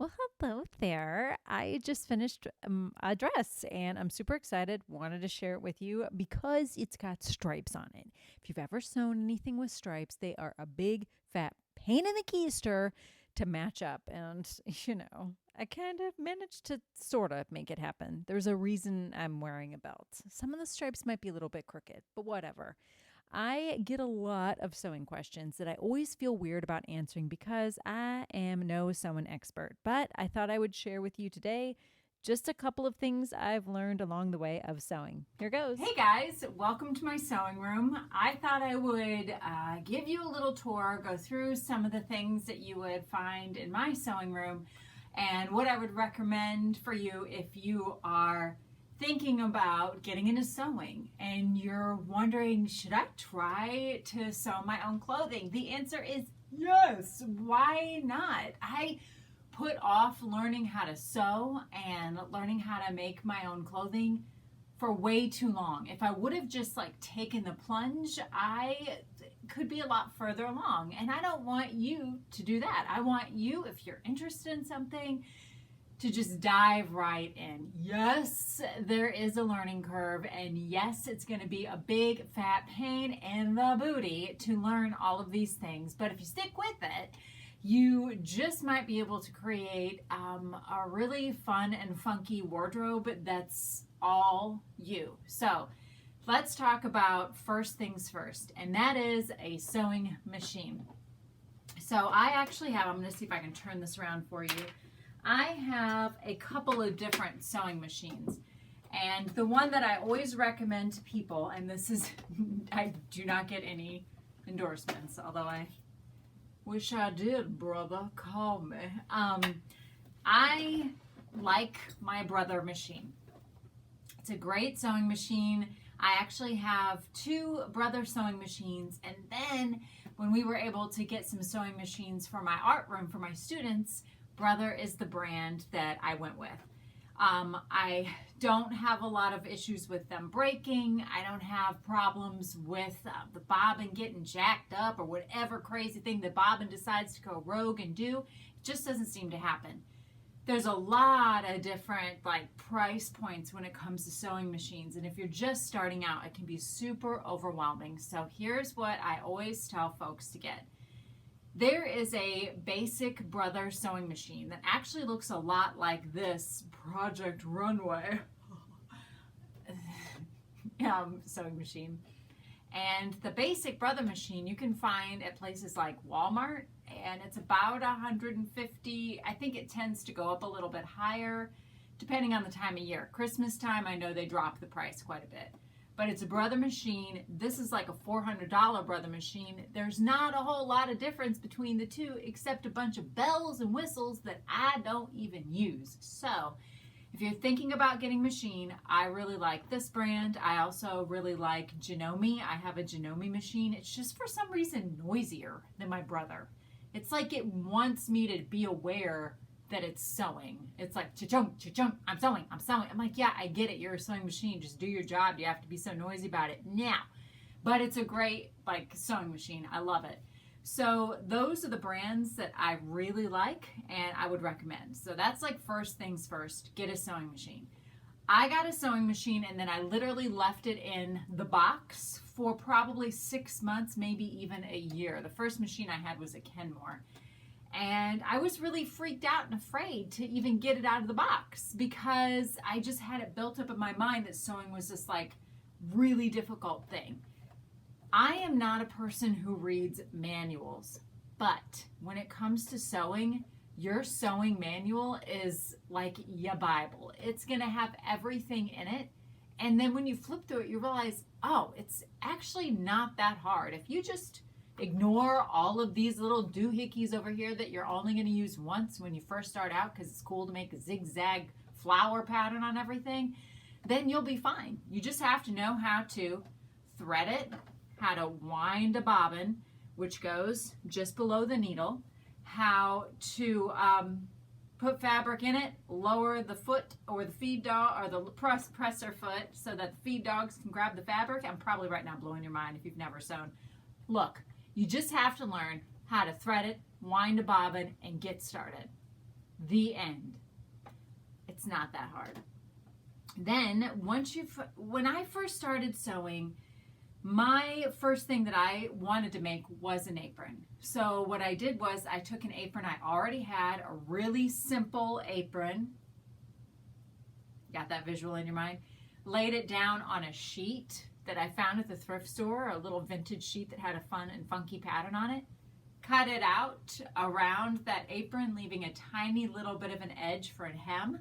Well, hello there. I just finished a dress and I'm super excited. Wanted to share it with you because it's got stripes on it. If you've ever sewn anything with stripes, they are a big fat pain in the keister to match up. And, I kind of managed to sort of make it happen. There's a reason I'm wearing a belt. Some of the stripes might be a little bit crooked, but whatever. I get a lot of sewing questions that I always feel weird about answering because I am no sewing expert. But I thought I would share with you today just a couple of things I've learned along the way of sewing. Here goes. Hey guys, welcome to my sewing room. I thought I would give you a little tour, go through some of the things that you would find in my sewing room and what I would recommend for you if you are thinking about getting into sewing and you're wondering, should I try to sew my own clothing? The answer is yes. Why not? I put off learning how to sew and learning how to make my own clothing for way too long. If I would have just taken the plunge, I could be a lot further along. And I don't want you to do that. I want you, if you're interested in something, to just dive right in. Yes, there is a learning curve, and yes, it's going to be a big fat pain in the booty to learn all of these things. But if you stick with it, you just might be able to create a really fun and funky wardrobe that's all you. So let's talk about first things first, and that is a sewing machine. So I actually have, I'm going to see if I can turn this around for you. I have a couple of different sewing machines, and the one that I always recommend to people, and this is, I do not get any endorsements, although I wish I did, brother, call me. I like my Brother machine. It's a great sewing machine. I actually have two Brother sewing machines, and then when we were able to get some sewing machines for my art room for my students, Brother is the brand that I went with. I don't have a lot of issues with them breaking. I don't have problems with the bobbin getting jacked up or whatever crazy thing the bobbin decides to go rogue and do. It just doesn't seem to happen. There's a lot of different price points when it comes to sewing machines, and if you're just starting out, it can be super overwhelming. So here's what I always tell folks to get. There is a basic Brother sewing machine that actually looks a lot like this Project Runway sewing machine. And the basic Brother machine you can find at places like Walmart, and it's about $150. I think it tends to go up a little bit higher depending on the time of year. Christmas time, I know they drop the price quite a bit. But it's a Brother machine. This is like a $400 Brother machine. There's not a whole lot of difference between the two except a bunch of bells and whistles that I don't even use. So if you're thinking about getting a machine, I really like this brand. I also really like Janome. I have a Janome machine. It's just for some reason noisier than my Brother. It's like it wants me to be aware that it's sewing. It's like, cha-chunk, cha-chunk, I'm sewing, I'm sewing. I'm like, yeah, I get it. You're a sewing machine. Just do your job. You have to be so noisy about it now. But it's a great sewing machine. I love it. So those are the brands that I really like and I would recommend. So that's first things first, get a sewing machine. I got a sewing machine and then I literally left it in the box for probably 6 months, maybe even a year. The first machine I had was a Kenmore. And I was really freaked out and afraid to even get it out of the box because I just had it built up in my mind that sewing was this really difficult thing. I am not a person who reads manuals, but when it comes to sewing, your sewing manual is like your Bible. It's going to have everything in it. And then when you flip through it, you realize, oh, it's actually not that hard. If you just ignore all of these little doohickeys over here that you're only going to use once when you first start out because it's cool to make a zigzag flower pattern on everything, then you'll be fine. You just have to know how to thread it, how to wind a bobbin, which goes just below the needle, how to put fabric in it, lower the foot or the feed dog or the presser foot so that the feed dogs can grab the fabric. I'm probably right now blowing your mind if you've never sewn. Look, you just have to learn how to thread it, wind a bobbin, and get started. The end. It's not that hard. Then when I first started sewing, my first thing that I wanted to make was an apron. So what I did was I took an apron I already had, a really simple apron. Got that visual in your mind? Laid it down on a sheet that I found at the thrift store, a little vintage sheet that had a fun and funky pattern on it. Cut it out around that apron, leaving a tiny little bit of an edge for a hem.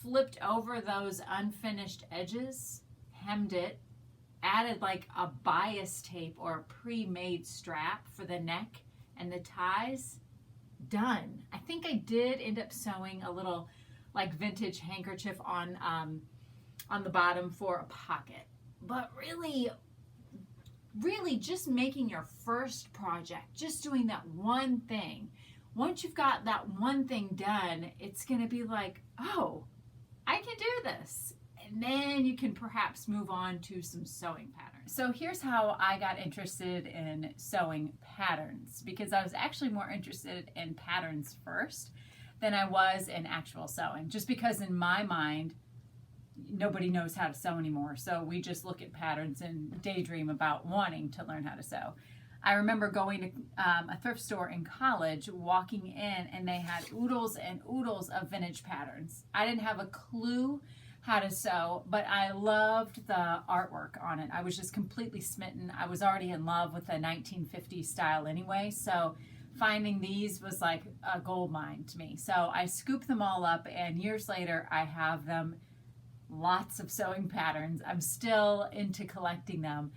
Flipped over those unfinished edges, hemmed it, added like a bias tape or a pre-made strap for the neck and the ties. Done. I think I did end up sewing a little like vintage handkerchief on the bottom for a pocket. But really just making your first project, just doing that one thing. Once you've got that one thing done, it's going to be like, oh, I can do this. And then you can perhaps move on to some sewing patterns. So here's how I got interested in sewing patterns, because I was actually more interested in patterns first than I was in actual sewing, just because in my mind, nobody knows how to sew anymore. So we just look at patterns and daydream about wanting to learn how to sew. I remember going to a thrift store in college, walking in, and they had oodles and oodles of vintage patterns. I didn't have a clue how to sew, but I loved the artwork on it. I was just completely smitten. I was already in love with the 1950s style anyway, so finding these was like a gold mine to me. So I scooped them all up, and years later I have them, lots of sewing patterns. I'm still into collecting them.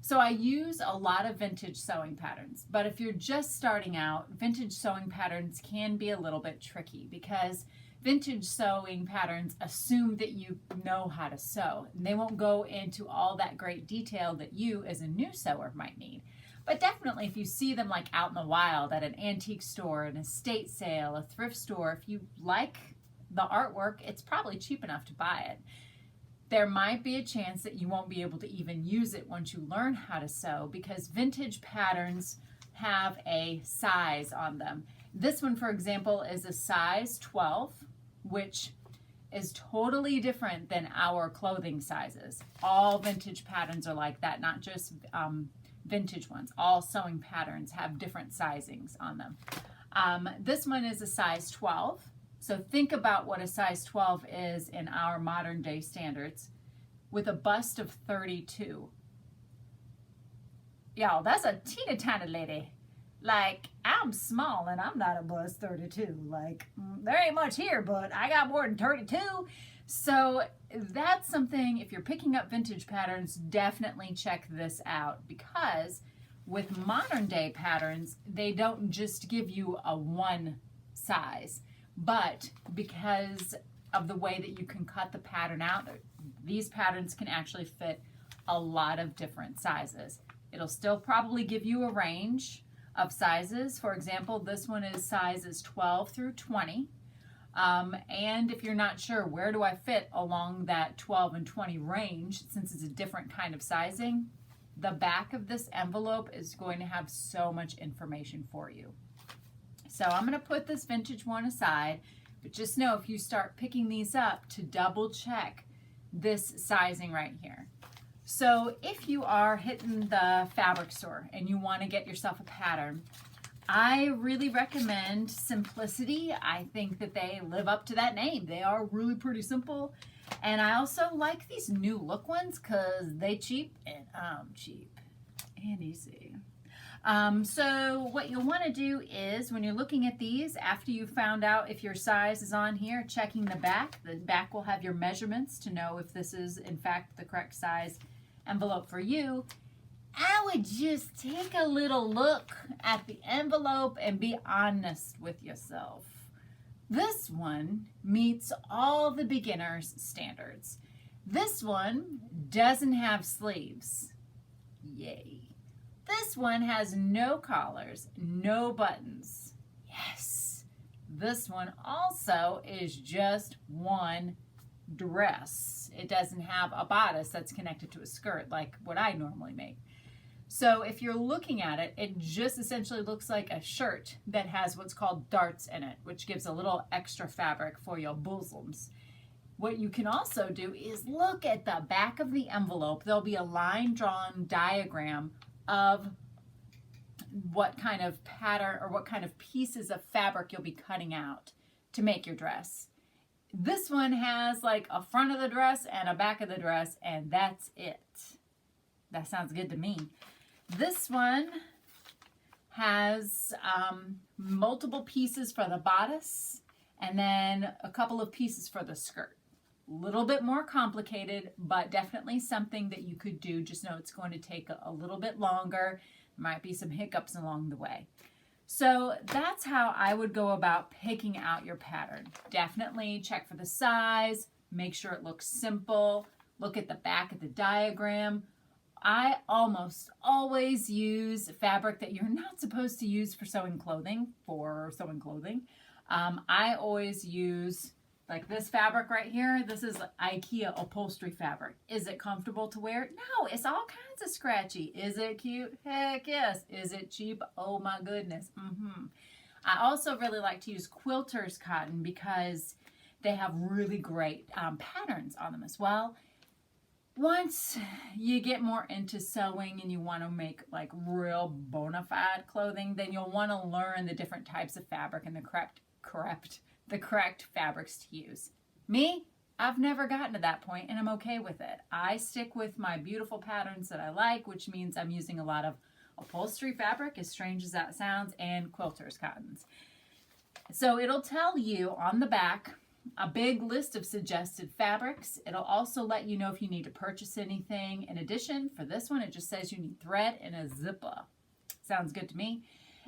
So I use a lot of vintage sewing patterns, but if you're just starting out, vintage sewing patterns can be a little bit tricky, because vintage sewing patterns assume that you know how to sew. And they won't go into all that great detail that you as a new sewer might need. But definitely if you see them like out in the wild at an antique store, an estate sale, a thrift store, if you like the artwork, it's probably cheap enough to buy it. There might be a chance that you won't be able to even use it once you learn how to sew, because vintage patterns have a size on them. This one, for example, is a size 12, which is totally different than our clothing sizes. All vintage patterns are like that, not just vintage ones. All sewing patterns have different sizings on them. This one is a size 12. So think about what a size 12 is in our modern day standards, with a bust of 32. Y'all, that's a teeny tiny lady. Like, I'm small and I'm not a bust 32. Like, there ain't much here, but I got more than 32. So that's something, if you're picking up vintage patterns, definitely check this out, because with modern day patterns, they don't just give you a one size. But because of the way that you can cut the pattern out, these patterns can actually fit a lot of different sizes. It'll still probably give you a range of sizes. For example, this one is sizes 12 through 20. And if you're not sure where do I fit along that 12 and 20 range, since it's a different kind of sizing, the back of this envelope is going to have so much information for you. So I'm going to put this vintage one aside, but just know if you start picking these up to double check this sizing right here. So if you are hitting the fabric store and you want to get yourself a pattern, I really recommend Simplicity. I think that they live up to that name. They are really pretty simple. And I also like these new look ones because they cheap and I'm cheap and easy. So what you'll want to do is, when you're looking at these, after you found out if your size is on here, checking the back will have your measurements to know if this is in fact the correct size envelope for you. I would just take a little look at the envelope and be honest with yourself. This one meets all the beginner's standards. This one doesn't have sleeves. Yay. This one has no collars, no buttons. Yes. This one also is just one dress. It doesn't have a bodice that's connected to a skirt like what I normally make. So if you're looking at it, it just essentially looks like a shirt that has what's called darts in it, which gives a little extra fabric for your bosoms. What you can also do is look at the back of the envelope. There'll be a line drawn diagram of what kind of pattern or what kind of pieces of fabric you'll be cutting out to make your dress. This one has like a front of the dress and a back of the dress, and that's it. That sounds good to me. This one has multiple pieces for the bodice and then a couple of pieces for the skirt. A little bit more complicated, but definitely something that you could do. Just know it's going to take a little bit longer. There might be some hiccups along the way. So that's how I would go about picking out your pattern. Definitely check for the size, make sure it looks simple, look at the back of the diagram. I almost always use fabric that you're not supposed to use for sewing clothing, I always use like this fabric right here. This is IKEA upholstery fabric. Is it comfortable to wear? No, it's all kinds of scratchy. Is it cute? Heck yes. Is it cheap? Oh my goodness. I also really like to use quilters cotton because they have really great patterns on them as well. Once you get more into sewing and you want to make like real bona fide clothing, then you'll want to learn the different types of fabric and the correct fabrics to use. Me, I've never gotten to that point and I'm okay with it. I stick with my beautiful patterns that I like, which means I'm using a lot of upholstery fabric, as strange as that sounds, and quilters cottons. So it'll tell you on the back a big list of suggested fabrics. It'll also let you know if you need to purchase anything. In addition, for this one, it just says you need thread and a zipper. Sounds good to me.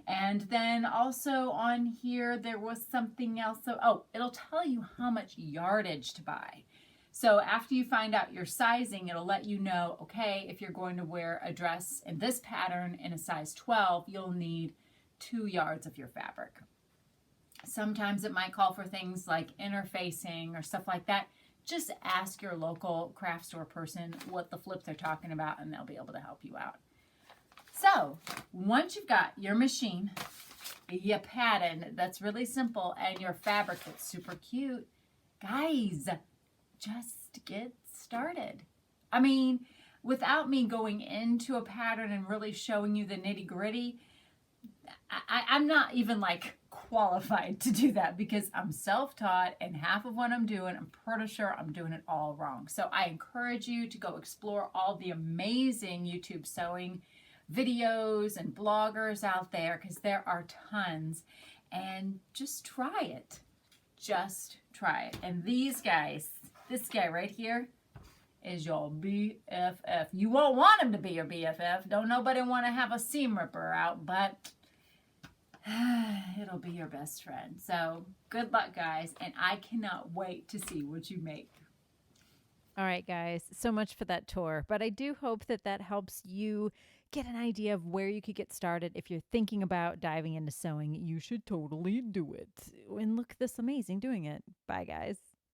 And then also on here, there was something else. So, it'll tell you how much yardage to buy. So after you find out your sizing, it'll let you know, okay, if you're going to wear a dress in this pattern in a size 12, you'll need 2 yards of your fabric. Sometimes it might call for things like interfacing or stuff like that. Just ask your local craft store person what the flip they're talking about and they'll be able to help you out. So once you've got your machine, your pattern that's really simple, and your fabric that's super cute, guys, just get started. I mean, without me going into a pattern and really showing you the nitty gritty, I'm not even like qualified to do that because I'm self-taught and half of what I'm doing, I'm pretty sure I'm doing it all wrong. So I encourage you to go explore all the amazing YouTube sewing videos and bloggers out there because there are tons, and just try it. Just try it. And these guys, this guy right here is your BFF. You won't want him to be your BFF. Don't nobody want to have a seam ripper out, but it'll be your best friend. So good luck, guys, and I cannot wait to see what you make. All right, guys, so much for that tour, but I do hope that that helps you get an idea of where you could get started. If you're thinking about diving into sewing, you should totally do it and look this amazing doing it. Bye, guys.